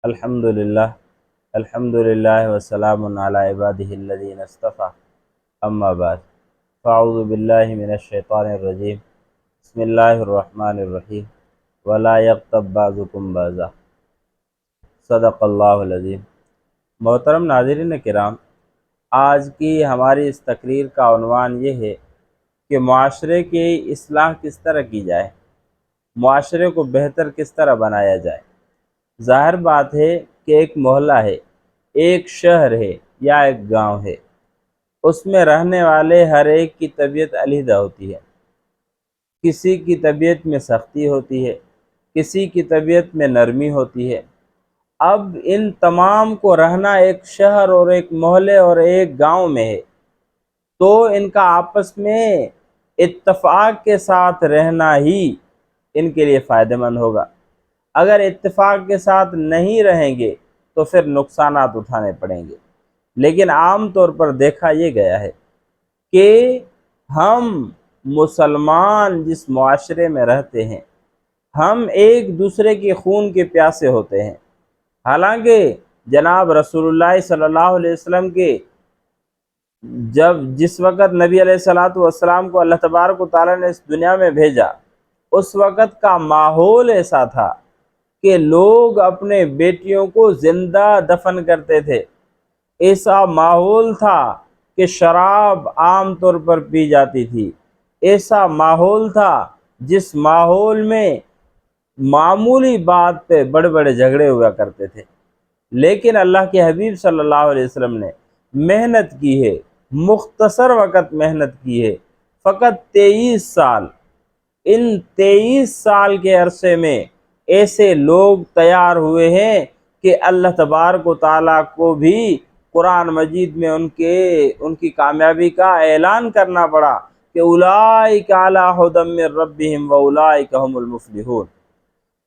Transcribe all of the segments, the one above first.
الحمدللہ الحمدللہ وسلام علی عبادہ الذین اصطفیٰ اما بعد فاعوذ باللہ من الشیطان الرجیم بسم اللہ الرحمن الرحیم ولا یغتب بعضکم بعضا صدق اللہ العظیم۔ محترم ناظرین کرام، آج کی ہماری اس تقریر کا عنوان یہ ہے کہ معاشرے کی اصلاح کس طرح کی جائے، معاشرے کو بہتر کس طرح بنایا جائے۔ ظاہر بات ہے کہ ایک محلہ ہے، ایک شہر ہے یا ایک گاؤں ہے، اس میں رہنے والے ہر ایک کی طبیعت علیحدہ ہوتی ہے۔ کسی کی طبیعت میں سختی ہوتی ہے، کسی کی طبیعت میں نرمی ہوتی ہے۔ اب ان تمام کو رہنا ایک شہر اور ایک محلے اور ایک گاؤں میں ہے تو ان کا آپس میں اتفاق کے ساتھ رہنا ہی ان کے لیے فائدہ مند ہوگا۔ اگر اتفاق کے ساتھ نہیں رہیں گے تو پھر نقصانات اٹھانے پڑیں گے۔ لیکن عام طور پر دیکھا یہ گیا ہے کہ ہم مسلمان جس معاشرے میں رہتے ہیں، ہم ایک دوسرے کے خون کے پیاسے ہوتے ہیں۔ حالانکہ جناب رسول اللہ صلی اللہ علیہ وسلم کے جس وقت نبی علیہ الصلوۃ والسلام کو اللہ تبارک و تعالیٰ نے اس دنیا میں بھیجا، اس وقت کا ماحول ایسا تھا کہ لوگ اپنے بیٹیوں کو زندہ دفن کرتے تھے۔ ایسا ماحول تھا کہ شراب عام طور پر پی جاتی تھی۔ ایسا ماحول تھا جس ماحول میں معمولی بات پہ بڑے بڑے جھگڑے ہوا کرتے تھے۔ لیکن اللہ کے حبیب صلی اللہ علیہ وسلم نے محنت کی ہے، مختصر وقت محنت کی ہے، فقط 23 سال۔ ان 23 سال کے عرصے میں ایسے لوگ تیار ہوئے ہیں کہ اللہ تبارک و تعالیٰ کو بھی قرآن مجید میں ان کی کامیابی کا اعلان کرنا پڑا کہ اولئک علی ھدی من ربہم واولئک ھم المفلحون۔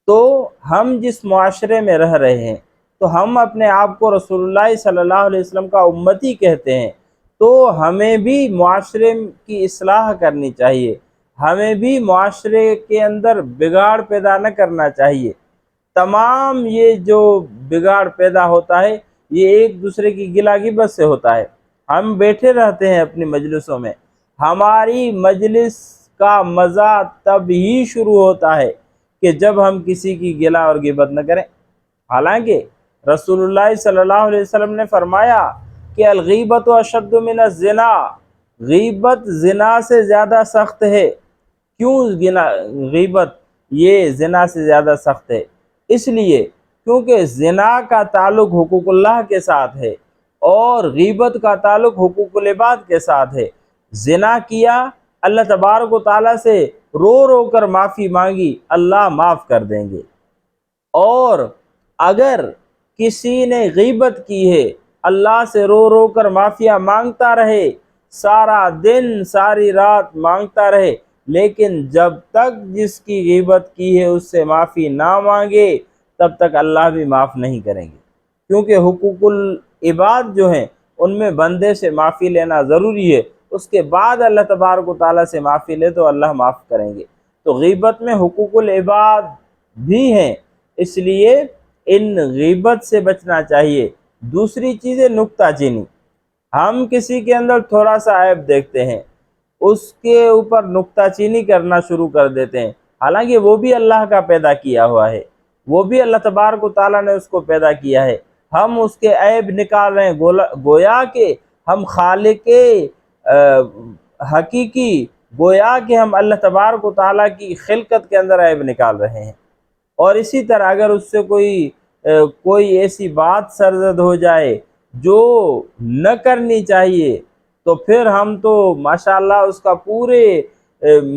تو ہم جس معاشرے میں رہ رہے ہیں تو ہم اپنے آپ کو رسول اللہ صلی اللہ علیہ وسلم کا امتی کہتے ہیں، تو ہمیں بھی معاشرے کی اصلاح کرنی چاہیے، ہمیں بھی معاشرے کے اندر بگاڑ پیدا نہ کرنا چاہیے۔ تمام یہ جو بگاڑ پیدا ہوتا ہے یہ ایک دوسرے کی گلہ غیبت سے ہوتا ہے۔ ہم بیٹھے رہتے ہیں اپنی مجلسوں میں، ہماری مجلس کا مزہ تب ہی شروع ہوتا ہے کہ جب ہم کسی کی گلہ اور غیبت نہ کریں۔ حالانکہ رسول اللہ صلی اللہ علیہ وسلم نے فرمایا کہ الغیبت اشد من الزنا، غیبت زنا سے زیادہ سخت ہے۔ کیوں غیبت یہ زنا سے زیادہ سخت ہے؟ اس لیے کیونکہ زنا کا تعلق حقوق اللہ کے ساتھ ہے اور غیبت کا تعلق حقوق العباد کے ساتھ ہے۔ زنا کیا، اللہ تبارک و تعالیٰ سے رو رو کر معافی مانگی، اللہ معاف کر دیں گے۔ اور اگر کسی نے غیبت کی ہے، اللہ سے رو رو کر معافیاں مانگتا رہے، سارا دن ساری رات مانگتا رہے، لیکن جب تک جس کی غیبت کی ہے اس سے معافی نہ مانگے تب تک اللہ بھی معاف نہیں کریں گے۔ کیونکہ حقوق العباد جو ہیں ان میں بندے سے معافی لینا ضروری ہے، اس کے بعد اللہ تبارک و تعالیٰ سے معافی لے تو اللہ معاف کریں گے۔ تو غیبت میں حقوق العباد بھی ہیں، اس لیے ان غیبت سے بچنا چاہیے۔ دوسری چیز ہے نکتہ چینی۔ ہم کسی کے اندر تھوڑا سا عیب دیکھتے ہیں، اس کے اوپر نکتہ چینی کرنا شروع کر دیتے ہیں، حالانکہ وہ بھی اللہ کا پیدا کیا ہوا ہے، وہ بھی اللہ تبارک و تعالیٰ نے اس کو پیدا کیا ہے۔ ہم اس کے عیب نکال رہے ہیں، گویا کہ ہم خالق حقیقی، گویا کہ ہم اللہ تبارک و تعالیٰ کی خلقت کے اندر عیب نکال رہے ہیں۔ اور اسی طرح اگر اس سے کوئی ایسی بات سرزد ہو جائے جو نہ کرنی چاہیے تو پھر ہم تو ماشاءاللہ اس کا پورے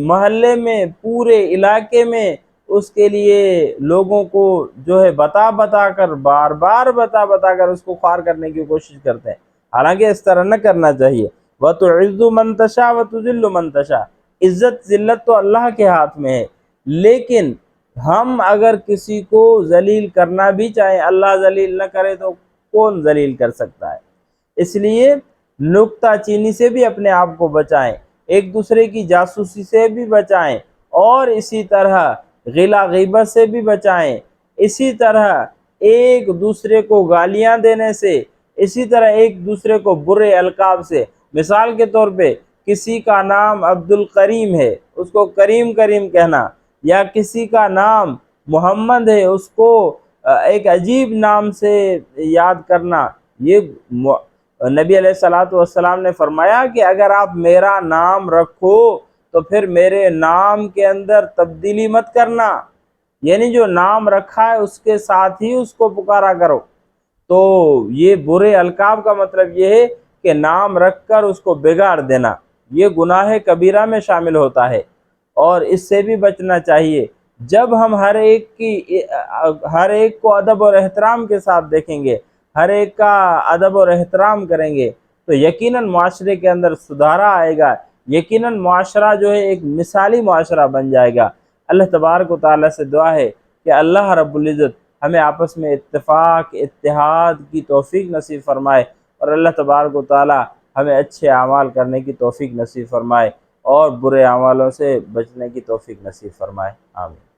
محلے میں، پورے علاقے میں اس کے لیے لوگوں کو جو ہے بتا کر، بار بار بتا کر اس کو خوار کرنے کی کوشش کرتے ہیں۔ حالانکہ اس طرح نہ کرنا چاہیے۔ وَتُعِزُّ مَن تَشَاءُ وَتُذِلُّ مَن تَشَاءُ، عزت ذلت تو اللہ کے ہاتھ میں ہے، لیکن ہم اگر کسی کو ذلیل کرنا بھی چاہیں، اللہ ذلیل نہ کرے تو کون ذلیل کر سکتا ہے؟ اس لیے نکتہ چینی سے بھی اپنے آپ کو بچائیں، ایک دوسرے کی جاسوسی سے بھی بچائیں، اور اسی طرح غیبت سے بھی بچائیں۔ اسی طرح ایک دوسرے کو گالیاں دینے سے، اسی طرح ایک دوسرے کو برے القاب سے، مثال کے طور پہ کسی کا نام عبد الکریم ہے اس کو کریم کریم کہنا، یا کسی کا نام محمد ہے اس کو ایک عجیب نام سے یاد کرنا، یہ نبی علیہ الصلوۃ والسلام نے فرمایا کہ اگر آپ میرا نام رکھو تو پھر میرے نام کے اندر تبدیلی مت کرنا، یعنی جو نام رکھا ہے اس کے ساتھ ہی اس کو پکارا کرو۔ تو یہ برے القاب کا مطلب یہ ہے کہ نام رکھ کر اس کو بگاڑ دینا، یہ گناہ کبیرہ میں شامل ہوتا ہے، اور اس سے بھی بچنا چاہیے۔ جب ہم ہر ایک کو ادب اور احترام کے ساتھ دیکھیں گے، ہر ایک کا ادب اور احترام کریں گے، تو یقیناً معاشرے کے اندر سدھارا آئے گا، یقیناً معاشرہ جو ہے ایک مثالی معاشرہ بن جائے گا۔ اللہ تبارک و تعالیٰ سے دعا ہے کہ اللہ رب العزت ہمیں آپس میں اتفاق اتحاد کی توفیق نصیب فرمائے، اور اللہ تبارک و تعالیٰ ہمیں اچھے اعمال کرنے کی توفیق نصیب فرمائے اور برے اعمالوں سے بچنے کی توفیق نصیب فرمائے۔ آمین۔